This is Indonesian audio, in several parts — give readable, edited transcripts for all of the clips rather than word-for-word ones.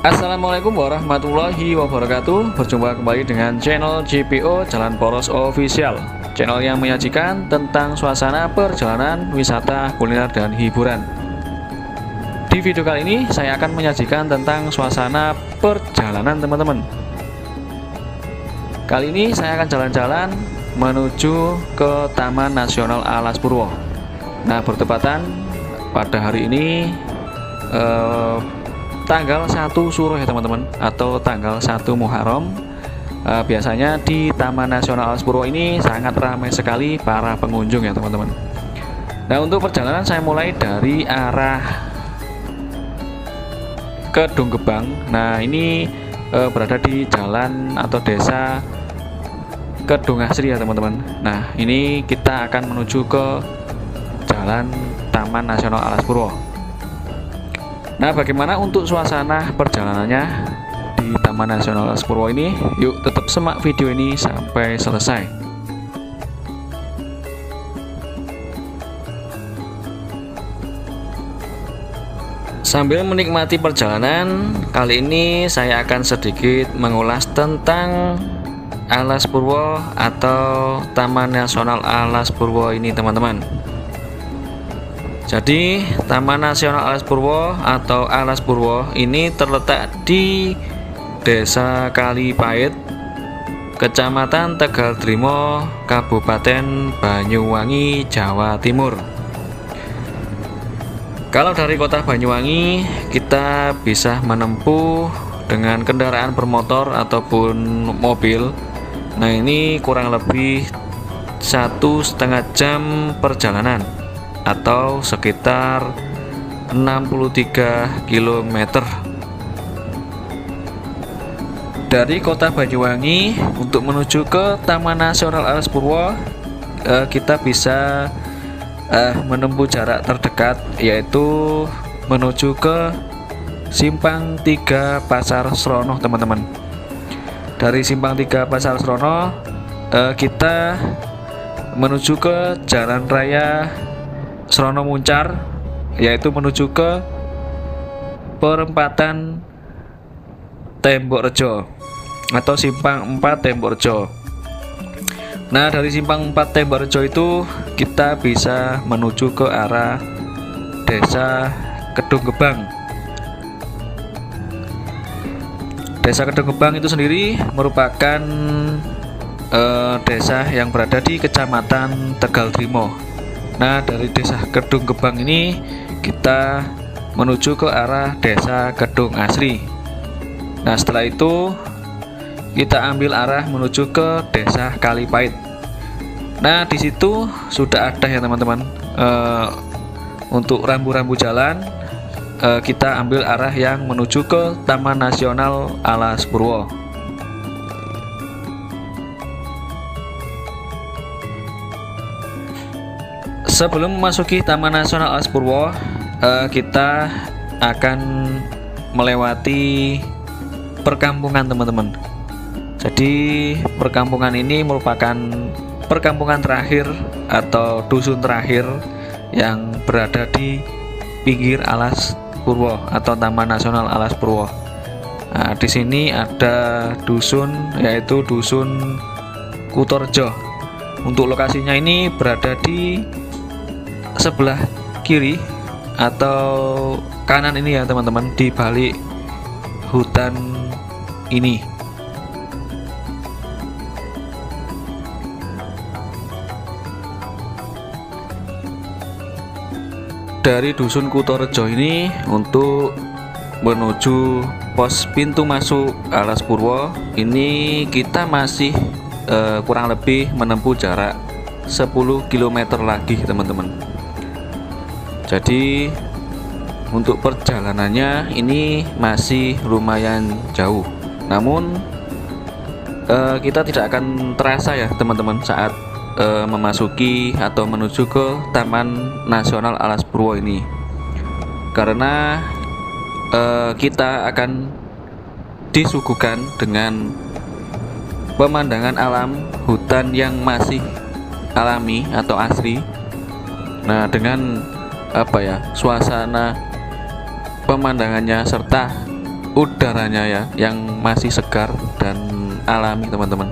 Assalamualaikum warahmatullahi wabarakatuh. Berjumpa kembali dengan channel JPO Jalan Poros Official, channel yang menyajikan tentang suasana perjalanan, wisata, kuliner, dan hiburan. Di video kali ini saya akan menyajikan tentang suasana perjalanan teman-teman. Kali ini saya akan jalan-jalan menuju ke Taman Nasional Alas Purwo. Nah, bertepatan pada hari ini tanggal 1 Syuro ya teman-teman, atau tanggal 1 Muharram. Biasanya di Taman Nasional Alas Purwo ini sangat ramai sekali para pengunjung ya teman-teman. Nah, untuk perjalanan saya mulai dari arah Kedung Gebang. Nah, ini berada di jalan atau desa Kedung Asri ya teman-teman. Nah, ini kita akan menuju ke jalan Taman Nasional Alas Purwo. Nah, bagaimana untuk suasana perjalanannya di Taman Nasional Alas Purwo ini? Yuk tetap simak video ini sampai selesai. Sambil menikmati perjalanan, kali ini saya akan sedikit mengulas tentang Alas Purwo atau Taman Nasional Alas Purwo ini teman-teman. Jadi, Taman Nasional Alas Purwo atau Alas Purwo ini terletak di Desa Kalipait, Kecamatan Tegal Trimo, Kabupaten Banyuwangi, Jawa Timur. Kalau dari kota Banyuwangi, kita bisa menempuh dengan kendaraan bermotor ataupun mobil. Nah, ini kurang lebih 1,5 jam perjalanan, atau sekitar 63 km. Dari kota Banyuwangi untuk menuju ke Taman Nasional Alas Purwo, kita bisa menempuh jarak terdekat, yaitu menuju ke Simpang 3 Pasar Srono teman-teman. Dari Simpang 3 Pasar Srono, kita menuju ke Jalan Raya Srono Muncar, yaitu menuju ke perempatan Tembok Rejo atau Simpang 4 Tembok Rejo. Nah, dari Simpang 4 Tembok Rejo itu kita bisa menuju ke arah Desa Kedung Gebang. Desa Kedung Gebang itu sendiri merupakan desa yang berada di Kecamatan Tegal Trimo. Nah, dari Desa Kedung Gebang ini kita menuju ke arah Desa Kedung Asri. Nah, setelah itu kita ambil arah menuju ke Desa Kalipait. Nah, di situ sudah ada ya teman-teman, untuk rambu-rambu jalan, kita ambil arah yang menuju ke Taman Nasional Alas Purwo. Sebelum memasuki Taman Nasional Alas Purwo, kita akan melewati perkampungan teman-teman. Jadi perkampungan ini merupakan perkampungan terakhir atau dusun terakhir yang berada di pinggir Alas Purwo atau Taman Nasional Alas Purwo. Nah, di sini ada dusun, yaitu Dusun Kutorjo. Untuk lokasinya ini berada di sebelah kiri atau kanan ini ya teman-teman, di balik hutan ini. Dari Dusun Kutorjo ini untuk menuju pos pintu masuk Alas Purwo ini kita masih kurang lebih menempuh jarak 10 km lagi teman-teman. Jadi untuk perjalanannya ini masih lumayan jauh, namun kita tidak akan terasa ya teman-teman saat memasuki atau menuju ke Taman Nasional Alas Purwo ini, karena kita akan disuguhkan dengan pemandangan alam hutan yang masih alami atau asri. Nah, dengan suasana pemandangannya serta udaranya ya, yang masih segar dan alami teman-teman.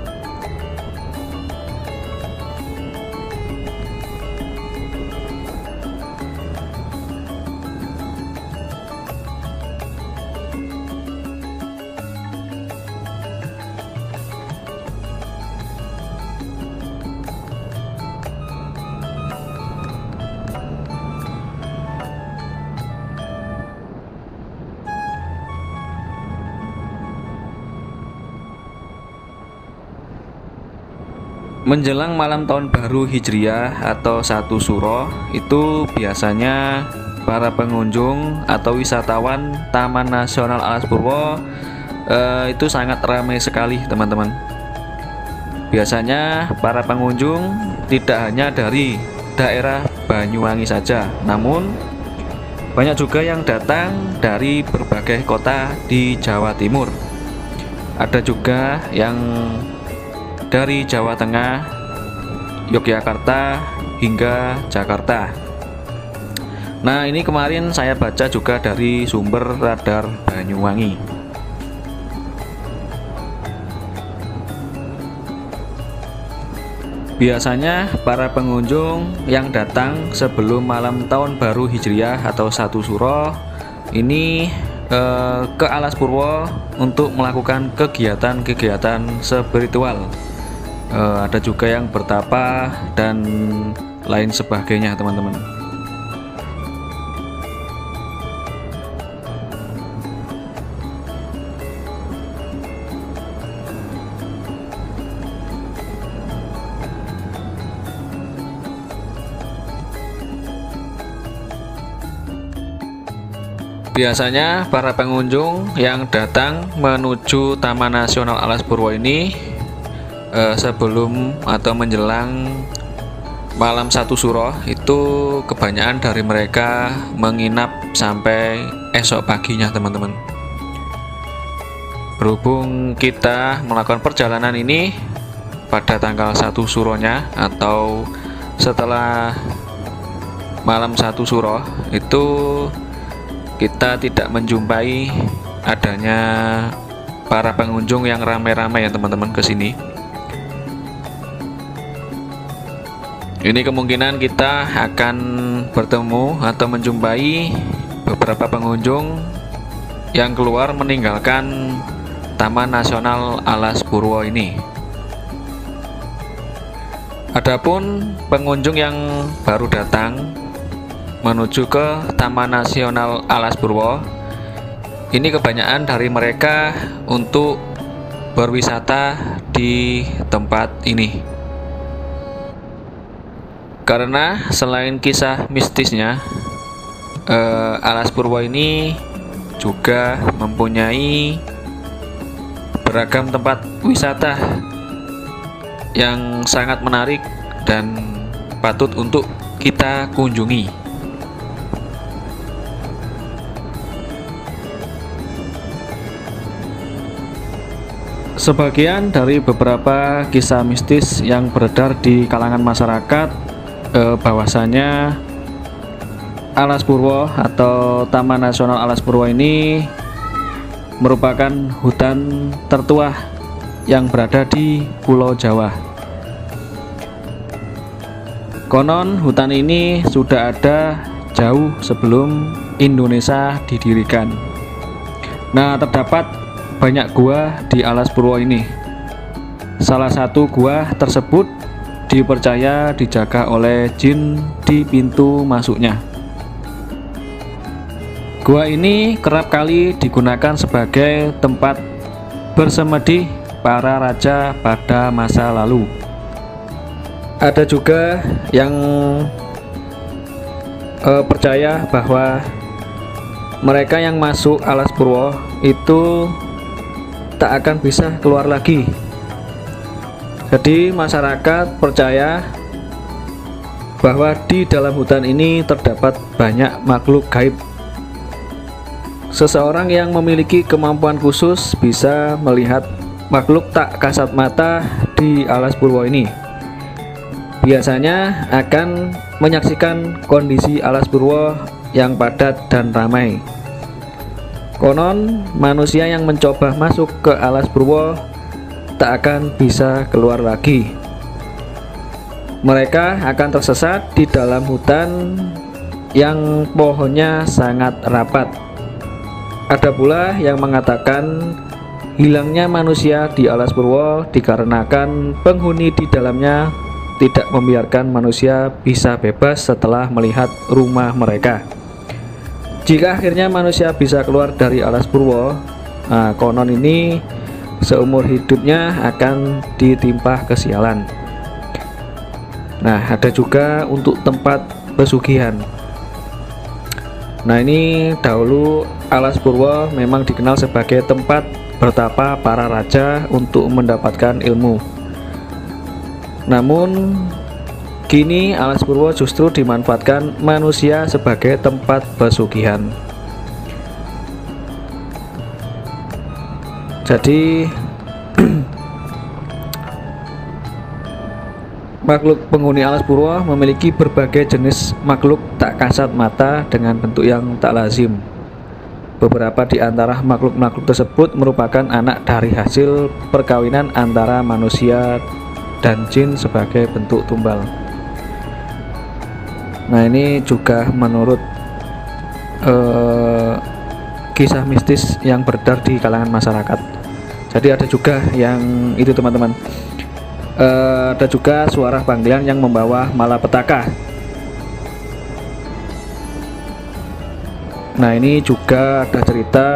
Menjelang malam tahun baru Hijriah atau 1 Suro, itu biasanya para pengunjung atau wisatawan Taman Nasional Alas Purwo itu sangat ramai sekali teman-teman. Biasanya para pengunjung tidak hanya dari daerah Banyuwangi saja, namun banyak juga yang datang dari berbagai kota di Jawa Timur. Ada juga yang dari Jawa Tengah, Yogyakarta, hingga Jakarta. Nah, ini kemarin saya baca juga dari sumber Radar Banyuwangi. Biasanya para pengunjung yang datang sebelum malam tahun baru Hijriah atau 1 Suro ini ke Alas Purwo untuk melakukan kegiatan-kegiatan spiritual. Ada juga yang bertapa dan lain sebagainya teman-teman. Biasanya para pengunjung yang datang menuju Taman Nasional Alas Purwo ini sebelum atau menjelang malam 1 Suro itu kebanyakan dari mereka menginap sampai esok paginya teman-teman. Berhubung kita melakukan perjalanan ini pada tanggal 1 Suronya atau setelah malam 1 Suro, itu kita tidak menjumpai adanya para pengunjung yang ramai-ramai ya teman-teman ke sini. Ini kemungkinan kita akan bertemu atau menjumpai beberapa pengunjung yang keluar meninggalkan Taman Nasional Alas Purwo ini. Adapun pengunjung yang baru datang menuju ke Taman Nasional Alas Purwo, ini kebanyakan dari mereka untuk berwisata di tempat ini. Karena selain kisah mistisnya, Alas Purwo ini juga mempunyai beragam tempat wisata yang sangat menarik dan patut untuk kita kunjungi. Sebagian dari beberapa kisah mistis yang beredar di kalangan masyarakat, bahwasanya Alas Purwo atau Taman Nasional Alas Purwo ini merupakan hutan tertua yang berada di Pulau Jawa. Konon hutan ini sudah ada jauh sebelum Indonesia didirikan. Nah, terdapat banyak gua di Alas Purwo ini. Salah satu gua tersebut dipercaya dijaga oleh jin di pintu masuknya. Gua ini kerap kali digunakan sebagai tempat bersemedi para raja pada masa lalu. Ada juga yang percaya bahwa mereka yang masuk Alas Purwo itu tak akan bisa keluar lagi. Jadi masyarakat percaya bahwa di dalam hutan ini terdapat banyak makhluk gaib. Seseorang yang memiliki kemampuan khusus bisa melihat makhluk tak kasat mata di Alas Purwo ini. Biasanya akan menyaksikan kondisi Alas Purwo yang padat dan ramai. Konon manusia yang mencoba masuk ke alas Purwo tak akan bisa keluar lagi. Mereka akan tersesat di dalam hutan yang pohonnya sangat rapat. Ada pula yang mengatakan hilangnya manusia di alas Purwo dikarenakan penghuni di dalamnya tidak membiarkan manusia bisa bebas setelah melihat rumah mereka. Jika akhirnya manusia bisa keluar dari alas Purwo, konon ini seumur hidupnya akan ditimpa kesialan. Nah, ada juga untuk tempat pesugihan. Nah, ini dahulu alas Purwo memang dikenal sebagai tempat bertapa para raja untuk mendapatkan ilmu. Namun kini alas Purwo justru dimanfaatkan manusia sebagai tempat pesugihan. Jadi makhluk penghuni alas Purwo memiliki berbagai jenis makhluk tak kasat mata dengan bentuk yang tak lazim. Beberapa di antara makhluk-makhluk tersebut merupakan anak dari hasil perkawinan antara manusia dan jin sebagai bentuk tumbal. Nah, ini juga menurut kisah mistis yang beredar di kalangan masyarakat. Jadi ada juga yang itu teman-teman, ada juga suara panggilan yang membawa malapetaka. Nah, ini juga ada cerita,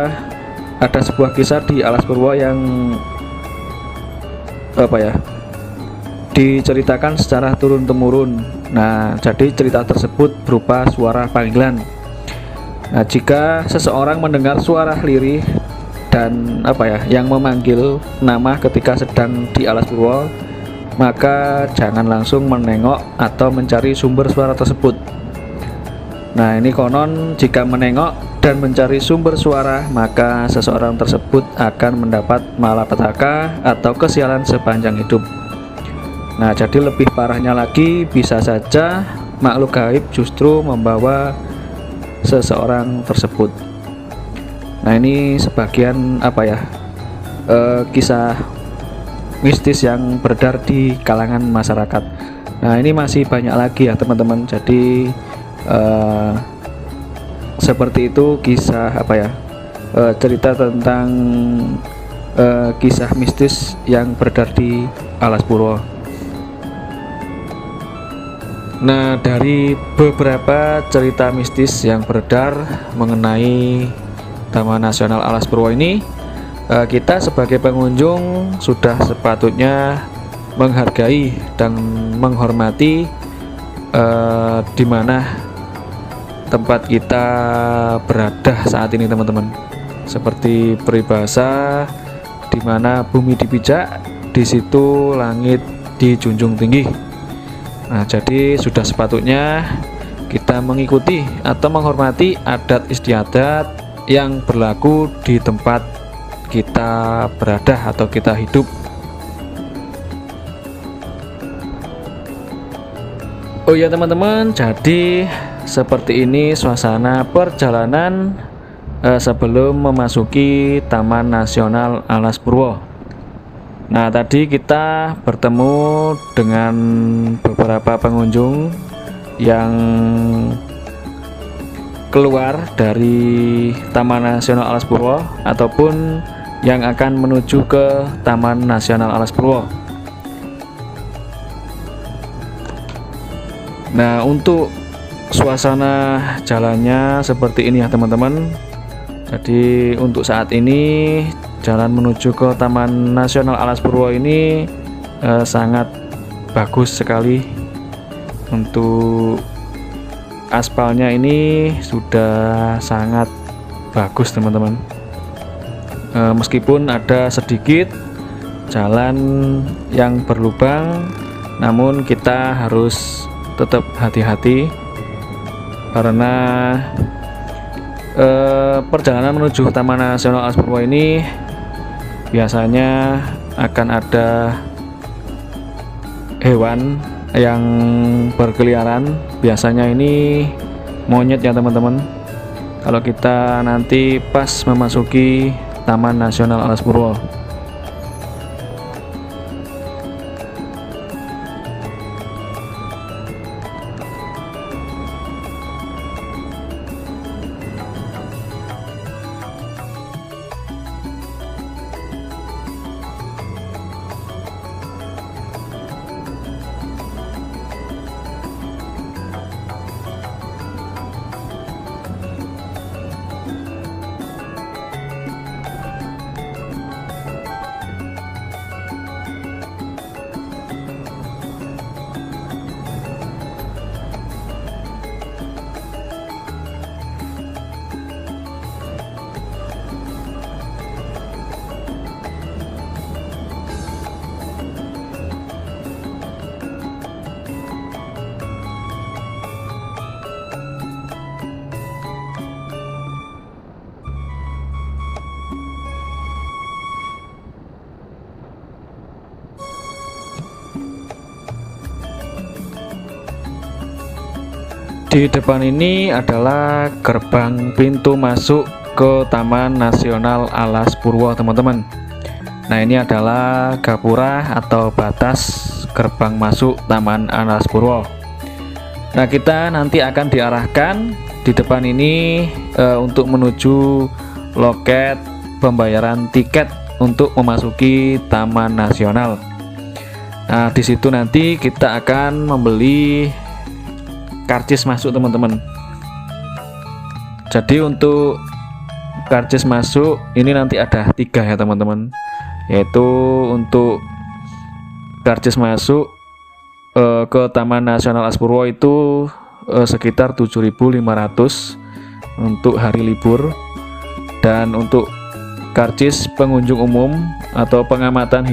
ada sebuah kisah di alas Purwo yang diceritakan secara turun-temurun. Nah, jadi cerita tersebut berupa suara panggilan. Nah, jika seseorang mendengar suara lirih dan yang memanggil nama ketika sedang di alas Purwo, maka jangan langsung menengok atau mencari sumber suara tersebut. Nah, ini konon jika menengok dan mencari sumber suara, maka seseorang tersebut akan mendapat malapetaka atau kesialan sepanjang hidup. Nah, jadi lebih parahnya lagi, bisa saja makhluk gaib justru membawa seseorang tersebut. Nah, ini sebagian kisah mistis yang beredar di kalangan masyarakat. Nah, ini masih banyak lagi ya teman-teman. Jadi seperti itu kisah cerita tentang kisah mistis yang beredar di alas Purwo. Nah, dari beberapa cerita mistis yang beredar mengenai Taman Nasional Alas Purwo ini, kita sebagai pengunjung sudah sepatutnya menghargai dan menghormati di mana tempat kita berada saat ini teman-teman. Seperti peribahasa, di mana bumi dipijak, di situ langit dijunjung tinggi. Nah, jadi sudah sepatutnya kita mengikuti atau menghormati adat istiadat yang berlaku di tempat kita berada atau kita hidup. Oh ya teman-teman, jadi seperti ini suasana perjalanan sebelum memasuki Taman Nasional Alas Purwo. Nah, tadi kita bertemu dengan beberapa pengunjung yang keluar dari Taman Nasional Alas Purwo ataupun yang akan menuju ke Taman Nasional Alas Purwo. Nah, untuk suasana jalannya seperti ini ya teman-teman. Jadi untuk saat ini jalan menuju ke Taman Nasional Alas Purwo ini sangat bagus sekali. Untuk aspalnya ini sudah sangat bagus teman-teman. Meskipun ada sedikit jalan yang berlubang, namun kita harus tetap hati-hati karena perjalanan menuju Taman Nasional Alas Purwo ini biasanya akan ada hewan yang berkeliaran. Biasanya ini monyet ya teman-teman. kalau kita nanti pas memasuki Taman Nasional Alas Purwo. Di depan ini adalah gerbang pintu masuk ke Taman Nasional Alas Purwo, teman-teman. Nah, ini adalah gapura atau batas gerbang masuk Taman Alas Purwo. Nah, kita nanti akan diarahkan di depan ini untuk menuju loket pembayaran tiket untuk memasuki Taman Nasional. Nah, di situ nanti kita akan membeli karcis masuk, teman-teman. Jadi untuk karcis masuk ini nanti ada 3 ya, teman-teman, yaitu untuk karcis masuk ke Taman Nasional Alas Purwo itu sekitar 7.500 untuk hari libur, dan untuk karcis pengunjung umum atau pengamatan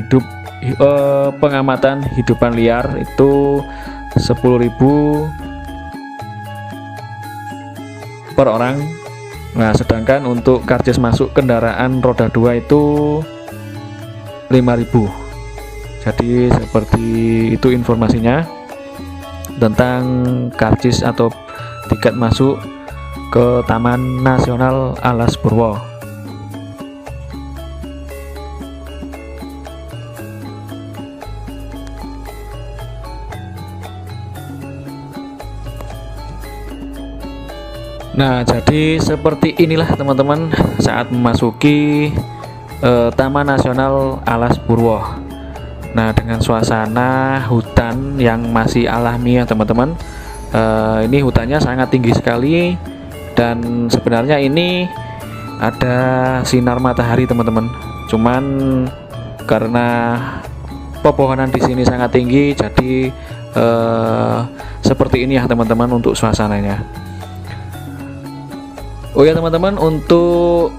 hidupan liar itu 10.000 per orang. Nah, sedangkan untuk karcis masuk kendaraan roda 2 itu 5.000. Jadi seperti itu informasinya tentang karcis atau tiket masuk ke Taman Nasional Alas Purwo. Nah, jadi seperti inilah, teman-teman, saat memasuki Taman Nasional Alas Purwo. Nah, dengan suasana hutan yang masih alami ya, teman-teman. Ini hutannya sangat tinggi sekali, dan sebenarnya ini ada sinar matahari, teman-teman. Cuman karena pepohonan di sini sangat tinggi, jadi seperti ini ya, teman-teman, untuk suasananya. Oh ya, teman-teman, untuk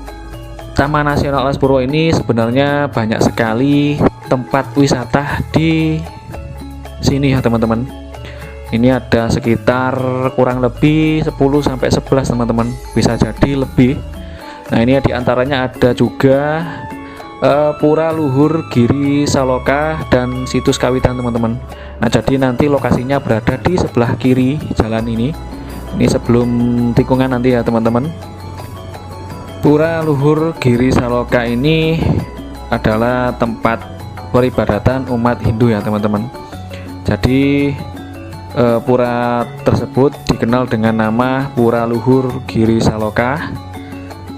Taman Nasional Alas Purwo ini sebenarnya banyak sekali tempat wisata di sini ya, teman-teman. Ini ada sekitar kurang lebih 10-11, teman-teman, bisa jadi lebih. Nah, ini diantaranya ada juga Pura Luhur Giri Saloka dan Situs Kawitan, teman-teman. Nah, jadi nanti lokasinya berada di sebelah kiri jalan ini. Ini sebelum tikungan nanti ya, teman-teman. Pura Luhur Giri Saloka ini adalah tempat peribadatan umat Hindu ya, teman-teman. Jadi pura tersebut dikenal dengan nama Pura Luhur Giri Saloka,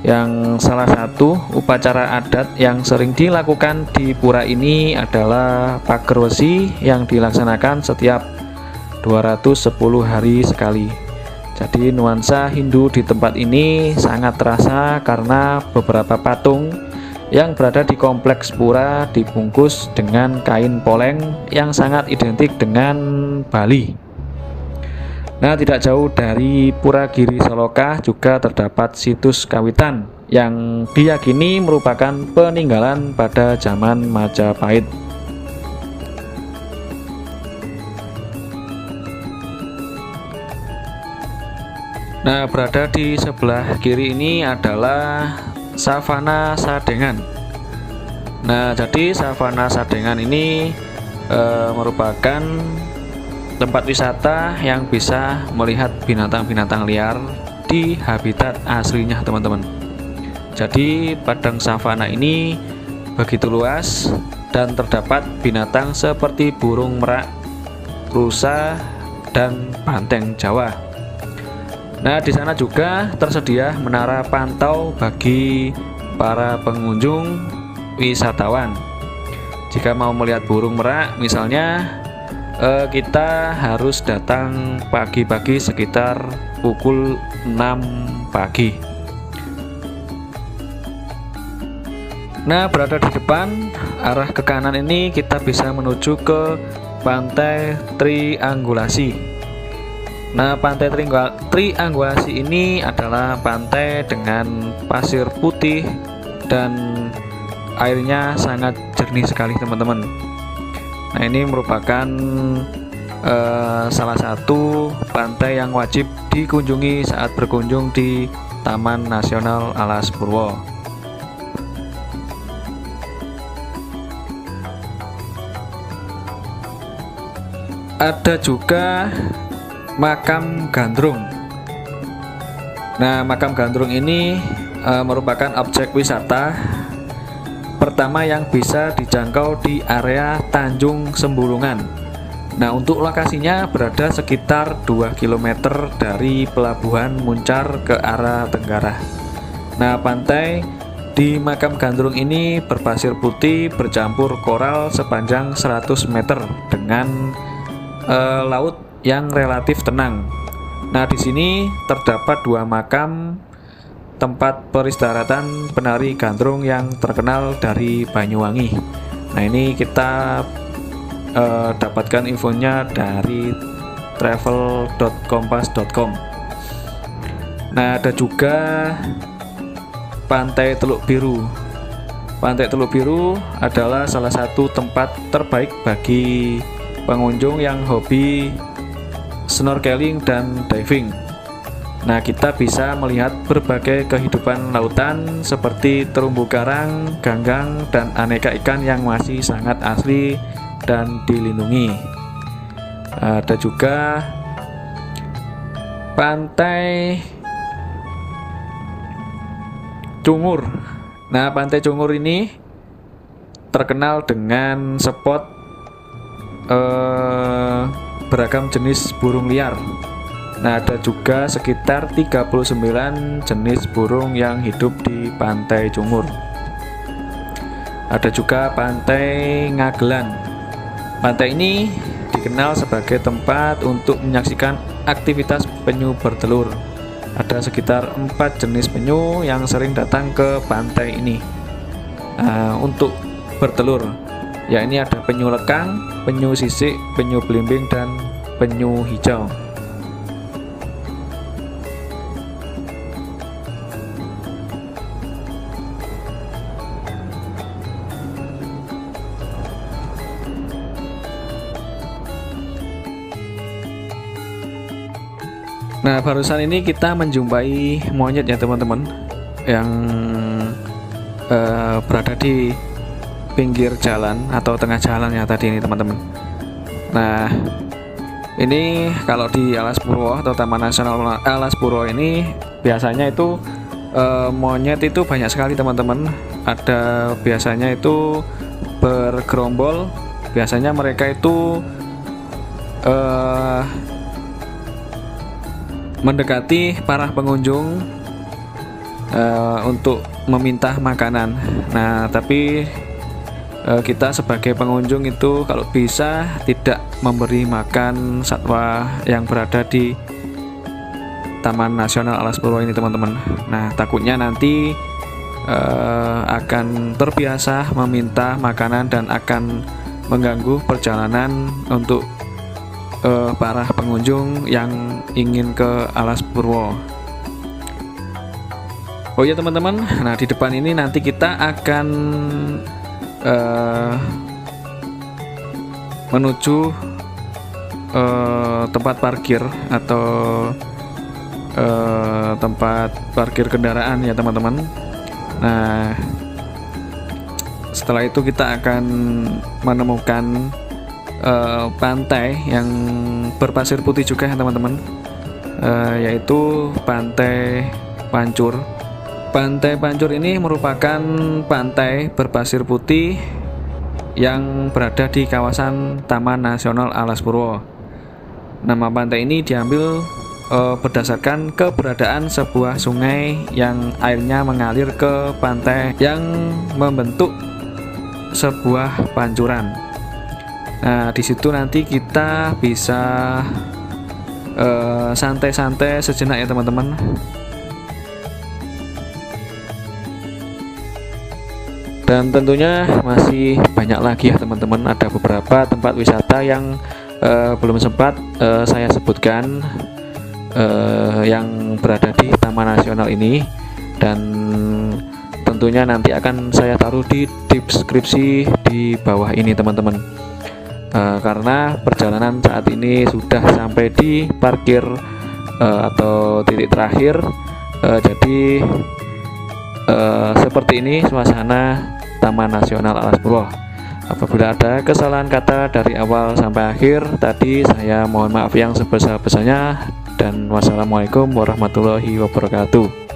yang salah satu upacara adat yang sering dilakukan di pura ini adalah Pager Wesi yang dilaksanakan setiap 210 hari sekali. Jadi nuansa Hindu di tempat ini sangat terasa karena beberapa patung yang berada di kompleks pura dibungkus dengan kain poleng yang sangat identik dengan Bali. Nah, tidak jauh dari Pura Giri Saloka juga terdapat Situs Kawitan yang diyakini merupakan peninggalan pada zaman Majapahit. Nah, berada di sebelah kiri ini adalah Savana Sadengan. Nah, jadi Savana Sadengan ini merupakan tempat wisata yang bisa melihat binatang-binatang liar menjadi habitat aslinya teman-teman. Jadi padang savana ini begitu luas dan terdapat binatang seperti burung merak, rusa, dan banteng Jawa. Nah, di sana juga tersedia menara pantau bagi para pengunjung wisatawan. Jika mau melihat burung merak misalnya, kita harus datang pagi-pagi sekitar pukul 6 pagi. Nah, berada di depan arah ke kanan ini kita bisa menuju ke Pantai Triangulasi. Nah, Pantai Triangulasi ini adalah pantai dengan pasir putih dan airnya sangat jernih sekali teman-teman. Nah, ini merupakan salah satu pantai yang wajib dikunjungi saat berkunjung di Taman Nasional Alas Purwo. Ada juga makam gandrung. Nah, makam gandrung ini merupakan objek wisata pertama yang bisa dijangkau di area Tanjung Sembulungan. Nah, untuk lokasinya berada sekitar 2 km dari Pelabuhan Muncar ke arah tenggara. Nah, pantai di makam gandrung ini berpasir putih bercampur koral sepanjang 100 meter dengan laut yang relatif tenang. Nah, di sini terdapat 2 makam tempat peristirahatan penari gandrung yang terkenal dari Banyuwangi. Nah, ini kita dapatkan infonya dari travel.kompas.com. Nah, ada juga Pantai Teluk Biru. Pantai Teluk Biru adalah salah satu tempat terbaik bagi pengunjung yang hobi snorkeling dan diving. Nah, kita bisa melihat berbagai kehidupan lautan seperti terumbu karang, ganggang, dan aneka ikan yang masih sangat asli dan dilindungi. Ada juga Pantai Cungur. Nah, Pantai Cungur ini terkenal dengan spot beragam jenis burung liar. Nah, ada juga sekitar 39 jenis burung yang hidup di Pantai Cungur. Ada juga Pantai Ngagelan. Pantai ini dikenal sebagai tempat untuk menyaksikan aktivitas penyu bertelur. Ada sekitar 4 jenis penyu yang sering datang ke pantai ini untuk bertelur. Ya, ini ada penyu lekang, penyu sisik, penyu belimbing, dan penyu hijau. Nah, barusan ini kita menjumpai monyet ya teman-teman, yang berada di pinggir jalan atau tengah jalan ya tadi ini teman-teman. Nah, ini kalau di Alas Purwo atau Taman Nasional Alas Purwo ini biasanya itu monyet itu banyak sekali teman-teman. Ada biasanya itu bergerombol. Biasanya mereka itu mendekati para pengunjung untuk meminta makanan. Nah, tapi kita sebagai pengunjung itu kalau bisa tidak memberi makan satwa yang berada di Taman Nasional Alas Purwo ini teman-teman. Nah, takutnya nanti akan terbiasa meminta makanan dan akan mengganggu perjalanan untuk para pengunjung yang ingin ke Alas Purwo. Oh ya teman-teman, nah di depan ini nanti kita akan menuju tempat parkir atau tempat parkir kendaraan ya teman-teman. Nah, setelah itu kita akan menemukan pantai yang berpasir putih juga ya teman-teman. yaitu Pantai Pancur. Pantai Pancur ini merupakan pantai berpasir putih yang berada di kawasan Taman Nasional Alas Purwo. Nama pantai ini diambil berdasarkan keberadaan sebuah sungai yang airnya mengalir ke pantai yang membentuk sebuah pancuran. Nah, di situ nanti kita bisa santai-santai sejenak ya teman-teman. Dan tentunya masih banyak lagi ya teman-teman, ada beberapa tempat wisata yang belum sempat saya sebutkan yang berada di Taman Nasional ini, dan tentunya nanti akan saya taruh di deskripsi di bawah ini teman-teman. Karena perjalanan saat ini sudah sampai di parkir atau titik terakhir, jadi seperti ini suasana Taman Nasional Alas Purwo. Apabila ada kesalahan kata dari awal sampai akhir tadi, saya mohon maaf yang sebesar-besarnya, dan wassalamualaikum warahmatullahi wabarakatuh.